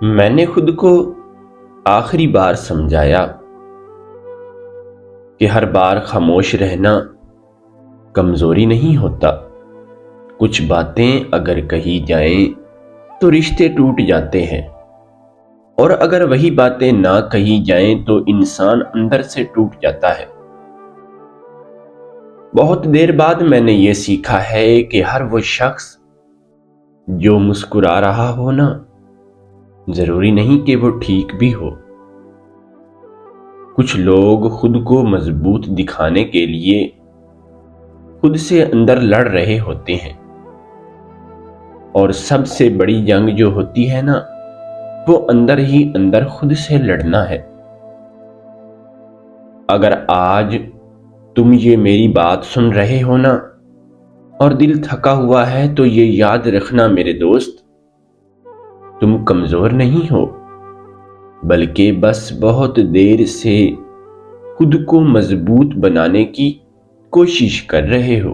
میں نے خود کو آخری بار سمجھایا کہ ہر بار خاموش رہنا کمزوری نہیں ہوتا۔ کچھ باتیں اگر کہی جائیں تو رشتے ٹوٹ جاتے ہیں، اور اگر وہی باتیں نہ کہی جائیں تو انسان اندر سے ٹوٹ جاتا ہے۔ بہت دیر بعد میں نے یہ سیکھا ہے کہ ہر وہ شخص جو مسکرا رہا ہو نا، ضروری نہیں کہ وہ ٹھیک بھی ہو۔ کچھ لوگ خود کو مضبوط دکھانے کے لیے خود سے اندر لڑ رہے ہوتے ہیں، اور سب سے بڑی جنگ جو ہوتی ہے نا، وہ اندر ہی اندر خود سے لڑنا ہے۔ اگر آج تم یہ میری بات سن رہے ہو نا اور دل تھکا ہوا ہے تو یہ یاد رکھنا میرے دوست، تم کمزور نہیں ہو، بلکہ بس بہت دیر سے خود کو مضبوط بنانے کی کوشش کر رہے ہو۔